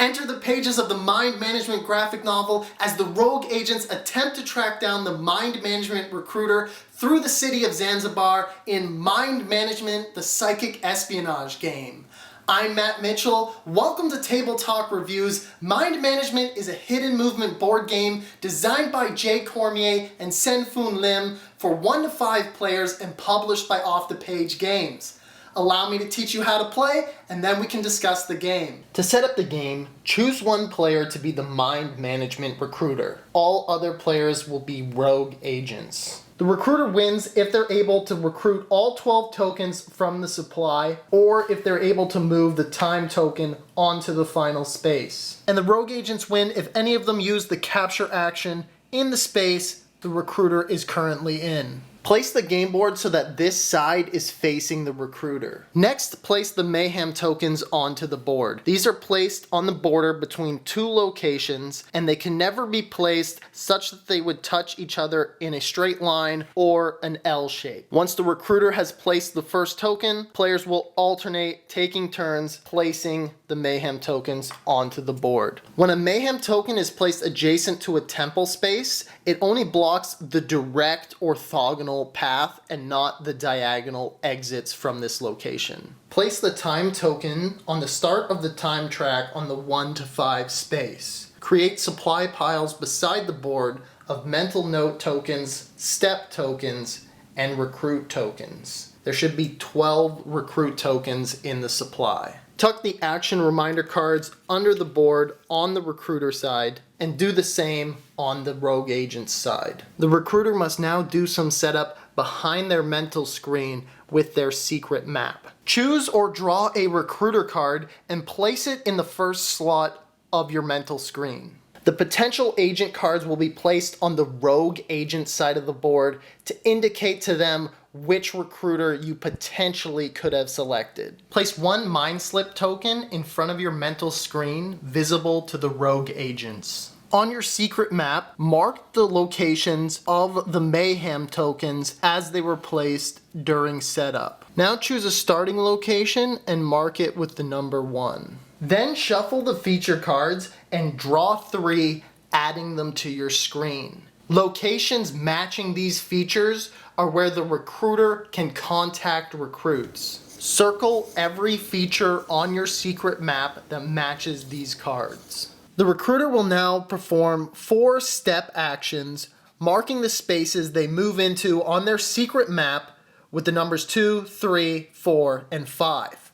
Enter the pages of the Mind Management graphic novel as the rogue agents attempt to track down the Mind Management recruiter through the city of Zanzibar in Mind Management, the Psychic Espionage game. I'm Matt Mitchell. Welcome to Table Talk Reviews. Mind Management is a hidden movement board game designed by Jay Cormier and Sen-Foong for 1 to 5 players and published by Off the Page Games. Allow me to teach you how to play, and then we can discuss the game. To set up the game, choose one player to be the Mind Management recruiter. All other players will be rogue agents. The recruiter wins if they're able to recruit all 12 tokens from the supply, or if they're able to move the time token onto the final space. And the rogue agents win if any of them use the capture action in the space the recruiter is currently in. Place the game board so that this side is facing the recruiter. Next, place the mayhem tokens onto the board. These are placed on the border between 2 locations, and they can never be placed such that they would touch each other in a straight line or an L shape. Once the recruiter has placed the first token, players will alternate taking turns placing the mayhem tokens onto the board. When a mayhem token is placed adjacent to a temple space, it only blocks the direct orthogonal path and not the diagonal exits from this location. Place the time token on the start of the time track on the 1 to 5 space. Create supply piles beside the board of mental note tokens, step tokens, and recruit tokens. There should be 12 recruit tokens in the supply. Tuck the action reminder cards under the board on the recruiter side and do the same on the rogue agent's side. The recruiter must now do some setup behind their mental screen with their secret map. Choose or draw a recruiter card and place it in the first slot of your mental screen. The potential agent cards will be placed on the rogue agent side of the board to indicate to them which recruiter you potentially could have selected. Place 1 mind slip token in front of your mental screen visible to the rogue agents. On your secret map, mark the locations of the mayhem tokens as they were placed during setup. Now choose a starting location and mark it with the number 1. Then shuffle the feature cards and draw 3, adding them to your screen. Locations matching these features are where the recruiter can contact recruits. Circle every feature on your secret map that matches these cards. The recruiter will now perform 4 step actions, marking the spaces they move into on their secret map with the numbers 2, 3, 4, and 5.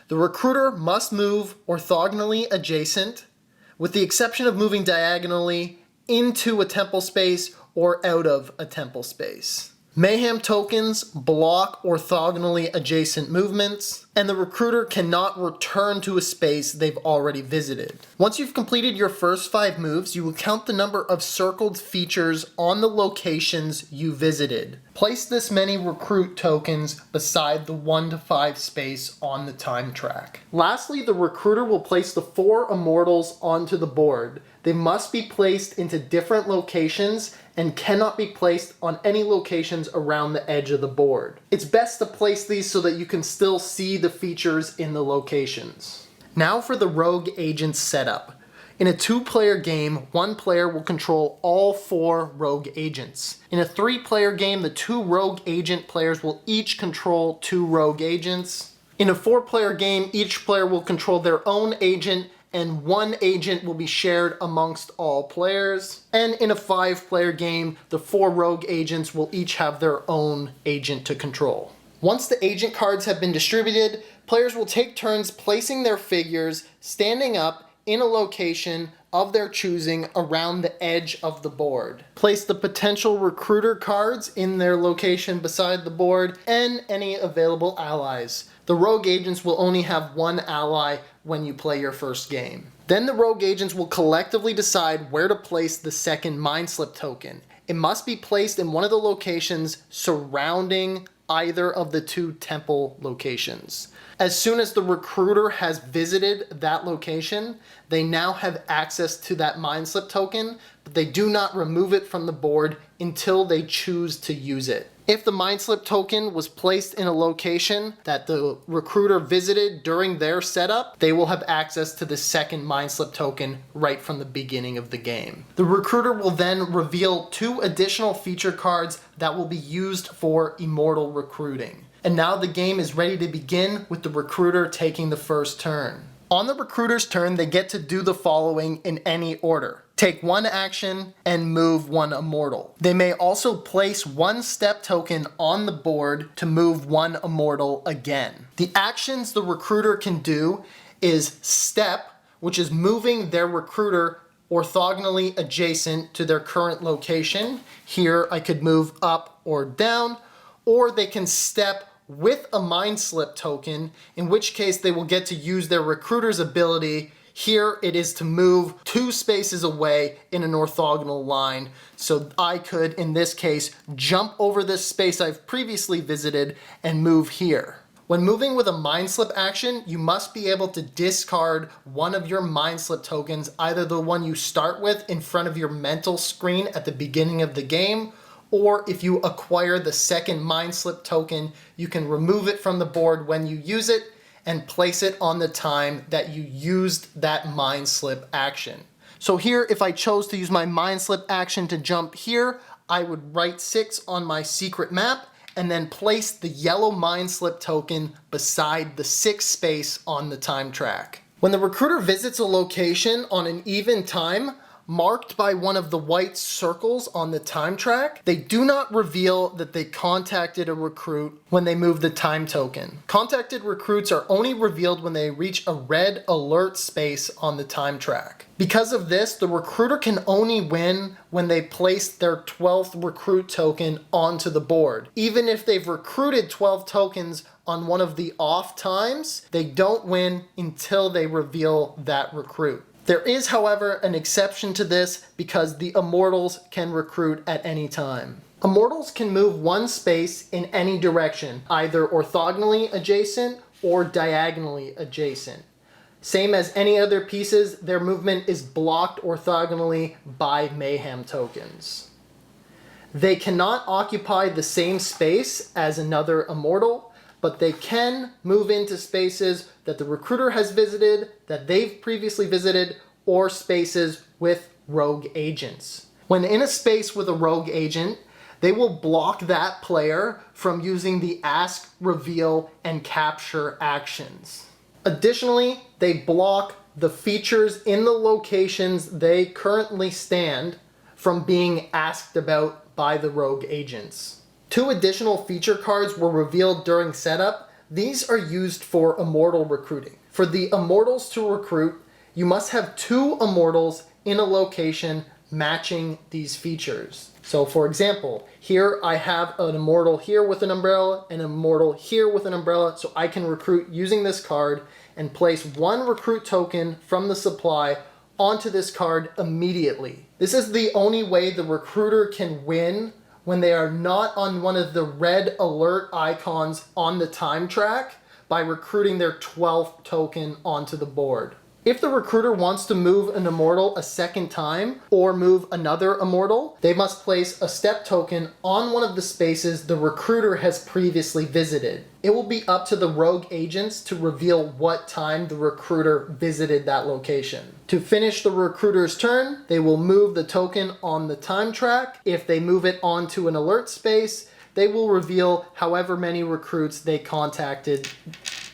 The recruiter must move orthogonally adjacent, with the exception of moving diagonally into a temple space or out of a temple space. Mayhem tokens block orthogonally adjacent movements, and the recruiter cannot return to a space they've already visited. Once you've completed your first 5 moves, you will count the number of circled features on the locations you visited. Place this many recruit tokens beside the 1 to 5 space on the time track. Lastly, the recruiter will place the 4 immortals onto the board. They must be placed into different locations and cannot be placed on any locations around the edge of the board. It's best to place these so that you can still see the features in the locations. Now for the rogue agent setup. In a 2-player game, 1 player will control all 4 rogue agents. In a 3-player game, the 2 rogue agent players will each control 2 rogue agents. In a 4-player game, each player will control their own agent, and 1 agent will be shared amongst all players. And in a 5-player game, the 4 rogue agents will each have their own agent to control. Once the agent cards have been distributed, players will take turns placing their figures standing up in a location of their choosing around the edge of the board. Place the potential recruiter cards in their location beside the board and any available allies. The rogue agents will only have 1 ally when you play your first game. Then the rogue agents will collectively decide where to place the second mind slip token. It must be placed in one of the locations surrounding either of the 2 temple locations. As soon as the recruiter has visited that location, they now have access to that mind slip token, but they do not remove it from the board until they choose to use it. If the Mind Slip token was placed in a location that the recruiter visited during their setup, they will have access to the second Mind Slip token right from the beginning of the game. The recruiter will then reveal 2 additional feature cards that will be used for immortal recruiting. And now the game is ready to begin with the recruiter taking the first turn. On the recruiter's turn, they get to do the following in any order. Take 1 action and move 1 immortal. They may also place 1 step token on the board to move 1 immortal again. The actions the recruiter can do is step, which is moving their recruiter orthogonally adjacent to their current location. Here I could move up or down, or they can step with a Mind Slip token, in which case they will get to use their recruiter's ability. Here it is to move 2 spaces away in an orthogonal line. So I could, in this case, jump over this space I've previously visited and move here. When moving with a Mind Slip action, you must be able to discard one of your Mind Slip tokens, either the one you start with in front of your mental screen at the beginning of the game, or if you acquire the second Mind Slip token, you can remove it from the board when you use it and place it on the time that you used that Mind Slip action. So here, if I chose to use my Mind Slip action to jump here, I would write 6 on my secret map and then place the yellow Mind Slip token beside the 6th space on the time track. When the recruiter visits a location on an even time, marked by one of the white circles on the time track, they do not reveal that they contacted a recruit when they move the time token. Contacted recruits are only revealed when they reach a red alert space on the time track. Because of this, the recruiter can only win when they place their 12th recruit token onto the board. Even if they've recruited 12 tokens on one of the off times, they don't win until they reveal that recruit. There is, however, an exception to this because the Immortals can recruit at any time. Immortals can move 1 space in any direction, either orthogonally adjacent or diagonally adjacent. Same as any other pieces, their movement is blocked orthogonally by Mayhem tokens. They cannot occupy the same space as another Immortal, but they can move into spaces that the recruiter has visited, that they've previously visited, or spaces with rogue agents. When in a space with a rogue agent, they will block that player from using the Ask, Reveal, and Capture actions. Additionally, they block the features in the locations they currently stand from being asked about by the rogue agents. 2 additional feature cards were revealed during setup. These are used for immortal recruiting. For the immortals to recruit, you must have 2 immortals in a location matching these features. So for example, here I have an immortal here with an umbrella and an immortal here with an umbrella, so I can recruit using this card and place 1 recruit token from the supply onto this card immediately. This is the only way the recruiter can win when they are not on one of the red alert icons on the time track by recruiting their 12th token onto the board. If the recruiter wants to move an immortal a second time or move another immortal, they must place a step token on one of the spaces the recruiter has previously visited. It will be up to the rogue agents to reveal what time the recruiter visited that location. To finish the recruiter's turn, they will move the token on the time track. If they move it onto an alert space, they will reveal however many recruits they contacted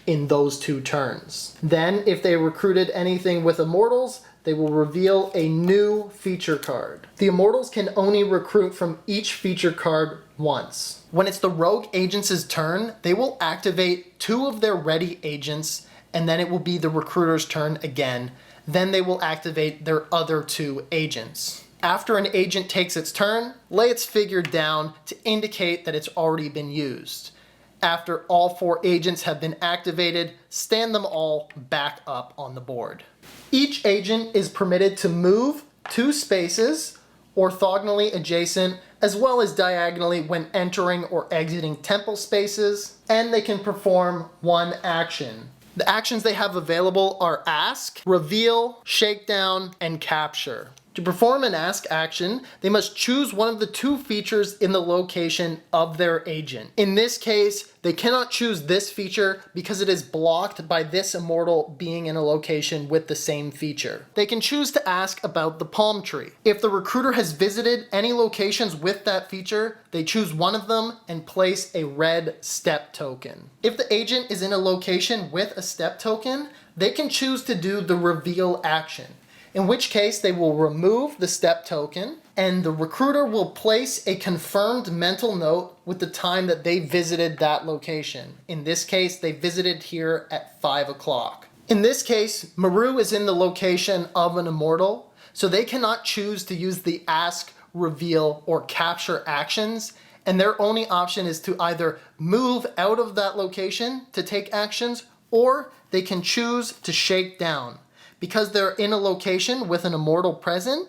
in those 2 turns. Then, if they recruited anything with Immortals, they will reveal a new feature card. The Immortals can only recruit from each feature card once. When it's the rogue agents' turn, they will activate 2 of their ready agents, and then it will be the recruiter's turn again. Then they will activate their other 2 agents. After an agent takes its turn, lay its figure down to indicate that it's already been used. After all 4 agents have been activated, stand them all back up on the board. Each agent is permitted to move 2 spaces, orthogonally adjacent, as well as diagonally when entering or exiting temple spaces, and they can perform 1 action. The actions they have available are Ask, Reveal, Shakedown, and Capture. To perform an ask action, they must choose one of the two features in the location of their agent. In this case, they cannot choose this feature because it is blocked by this immortal being in a location with the same feature. They can choose to ask about the palm tree. If the recruiter has visited any locations with that feature, they choose one of them and place a red step token. If the agent is in a location with a step token, they can choose to do the reveal action, in which case they will remove the step token and the recruiter will place a confirmed mental note with the time that they visited that location. In this case, they visited here at 5 o'clock. In this case, Maru is in the location of an immortal, so they cannot choose to use the ask, reveal, or capture actions, and their only option is to either move out of that location to take actions, or they can choose to shake down. Because they're in a location with an immortal present,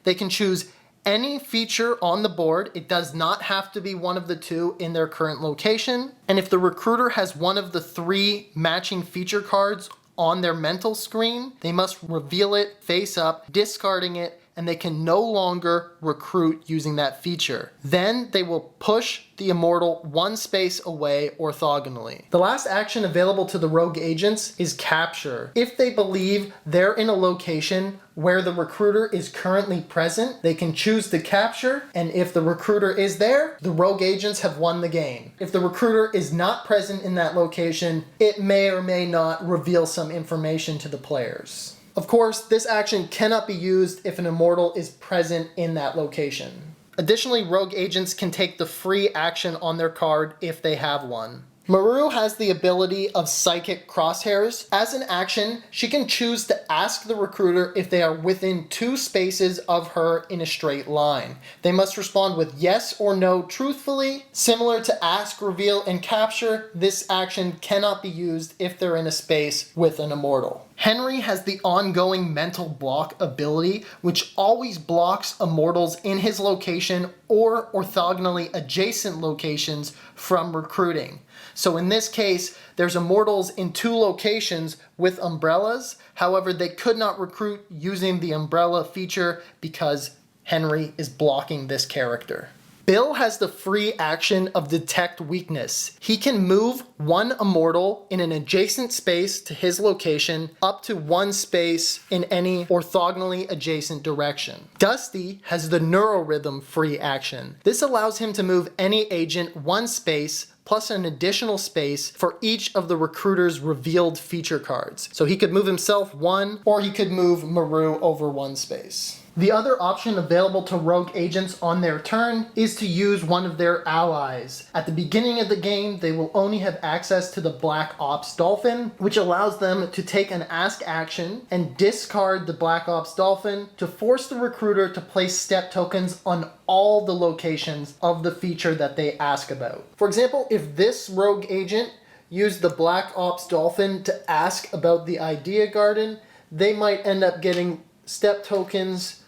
they can choose any feature on the board. It does not have to be one of the two in their current location. And if the recruiter has one of the 3 matching feature cards on their mental screen, they must reveal it face up, discarding it, and they can no longer recruit using that feature. Then they will push the immortal 1 space away orthogonally. The last action available to the rogue agents is capture. If they believe they're in a location where the recruiter is currently present, they can choose to capture, and if the recruiter is there, the rogue agents have won the game. If the recruiter is not present in that location, it may or may not reveal some information to the players. Of course, this action cannot be used if an immortal is present in that location. Additionally, rogue agents can take the free action on their card if they have one. Maru has the ability of Psychic Crosshairs. As an action, she can choose to ask the recruiter if they are within 2 spaces of her in a straight line. They must respond with yes or no truthfully. Similar to ask, reveal, and capture, this action cannot be used if they're in a space with an immortal. Henry has the ongoing mental block ability, which always blocks immortals in his location or orthogonally adjacent locations from recruiting. So in this case, there's immortals in 2 locations with umbrellas. However, they could not recruit using the umbrella feature because Henry is blocking this character. Bill has the free action of Detect Weakness. He can move 1 immortal in an adjacent space to his location up to 1 space in any orthogonally adjacent direction. Dusty has the Neurorhythm free action. This allows him to move any agent 1 space plus an additional space for each of the recruiter's revealed feature cards. So he could move himself 1, or he could move Maru over 1 space. The other option available to rogue agents on their turn is to use one of their allies. At the beginning of the game, they will only have access to the Black Ops Dolphin, which allows them to take an ask action and discard the Black Ops Dolphin to force the recruiter to place step tokens on all the locations of the feature that they ask about. For example, if this rogue agent used the Black Ops Dolphin to ask about the Idea Garden, they might end up getting step tokens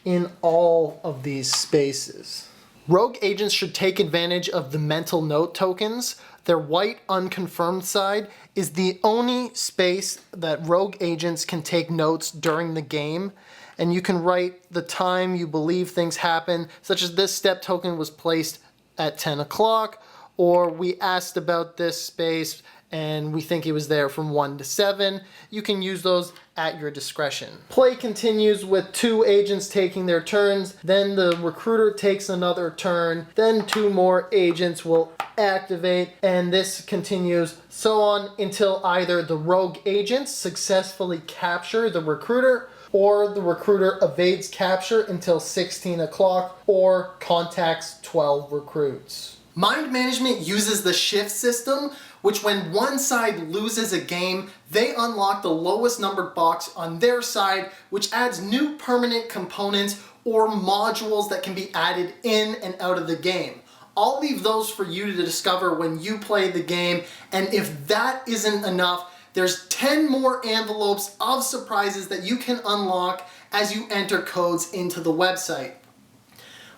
in all of these spaces. Rogue agents should take advantage of the mental note tokens. Their white unconfirmed side is the only space that rogue agents can take notes during the game, and you can write the time you believe things happen, such as this step token was placed at 10 o'clock, or we asked about this space and we think he was there from 1 to 7. You can use those at your discretion. Play continues with 2 agents taking their turns, then the recruiter takes another turn, then 2 more agents will activate, and this continues so on until either the rogue agents successfully capture the recruiter, or the recruiter evades capture until 16 o'clock, or contacts 12 recruits. Mind Management uses the shift system, which when one side loses a game, they unlock the lowest numbered box on their side, which adds new permanent components or modules that can be added in and out of the game. I'll leave those for you to discover when you play the game, and if that isn't enough, there's 10 more envelopes of surprises that you can unlock as you enter codes into the website.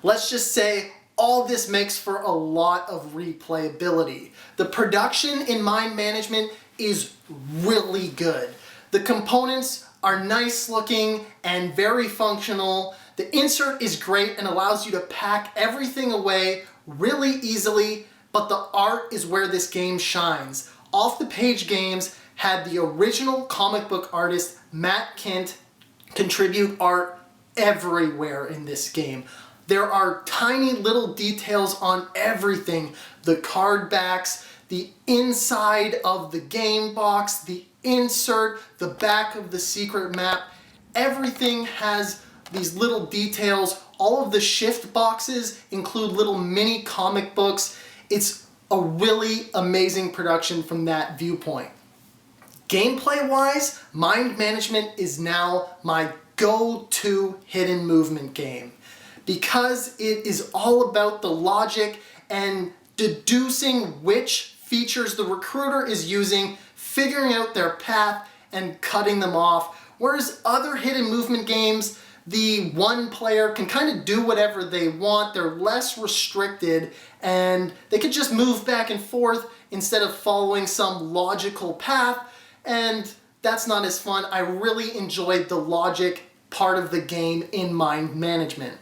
Let's just say all this makes for a lot of replayability. The production in Mind Management is really good. The components are nice looking and very functional. The insert is great and allows you to pack everything away really easily, but the art is where this game shines. Off the Page Games had the original comic book artist Matt Kindt contribute art everywhere in this game. There are tiny little details on everything. The card backs, the inside of the game box, the insert, the back of the secret map. Everything has these little details. All of the shift boxes include little mini comic books. It's a really amazing production from that viewpoint. Gameplay-wise, Mind Management is now my go-to hidden movement game because it is all about the logic and deducing which features the recruiter is using, figuring out their path, and cutting them off. Whereas other hidden movement games, the one player can kind of do whatever they want. They're less restricted and they could just move back and forth instead of following some logical path, and that's not as fun. I really enjoyed the logic part of the game in Mind Management.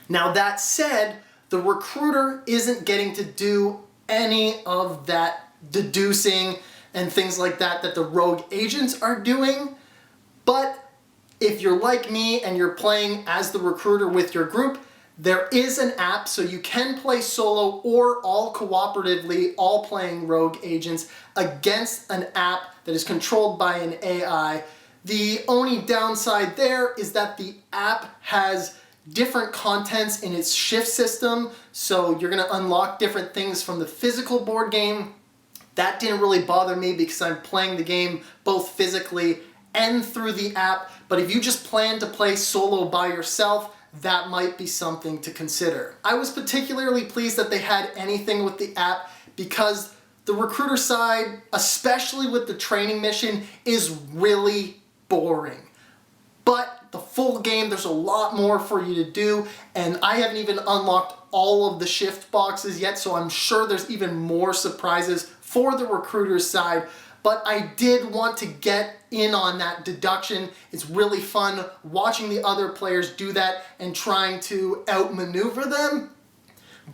Now that said, the recruiter isn't getting to do any of that deducing and things like that that the rogue agents are doing, but if you're like me and you're playing as the recruiter with your group, there is an app so you can play solo or all cooperatively, all playing rogue agents against an app that is controlled by an AI. The only downside there is that the app has different contents in its shift system, so you're going to unlock different things from the physical board game. That didn't really bother me because I'm playing the game both physically and through the app, but if you just plan to play solo by yourself, that might be something to consider. I was particularly pleased that they had anything with the app because the recruiter side, especially with the training mission, is really boring. But the full game, there's a lot more for you to do, and I haven't even unlocked all of the shift boxes yet, so I'm sure there's even more surprises for the recruiter's side. But I did want to get in on that deduction. It's really fun watching the other players do that and trying to outmaneuver them.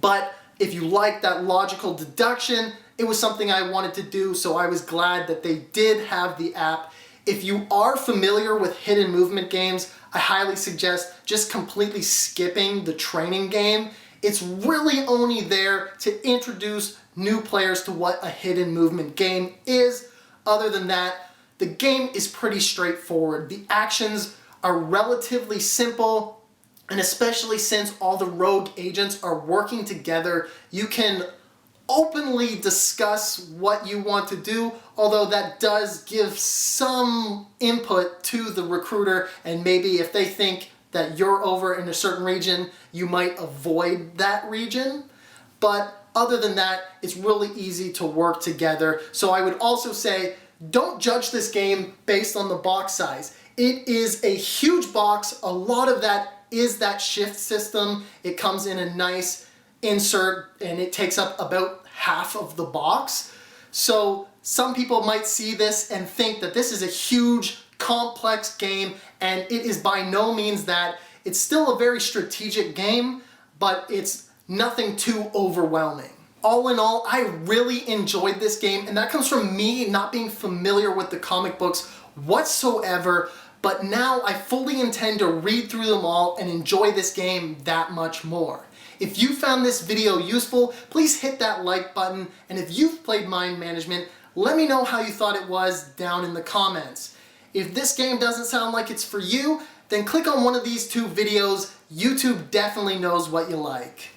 But if you like that logical deduction, it was something I wanted to do, so I was glad that they did have the app. If you are familiar with hidden movement games, I highly suggest just completely skipping the training game. It's really only there to introduce new players to what a hidden movement game is. Other than that, the game is pretty straightforward. The actions are relatively simple, and especially since all the rogue agents are working together, you can openly discuss what you want to do, although that does give some input to the recruiter, and maybe if they think that you're over in a certain region, you might avoid that region. But other than that, it's really easy to work together. So I would also say, don't judge this game based on the box size. It is a huge box. A lot of that is that shift system. It comes in a nice insert and it takes up about half of the box. So some people might see this and think that this is a huge, complex game, and it is by no means that. It's still a very strategic game, but it's nothing too overwhelming. All in all, I really enjoyed this game, and that comes from me not being familiar with the comic books whatsoever, but now I fully intend to read through them all and enjoy this game that much more. If you found this video useful, please hit that like button, and if you've played Mind Management, let me know how you thought it was down in the comments. If this game doesn't sound like it's for you, then click on one of these two videos. YouTube definitely knows what you like.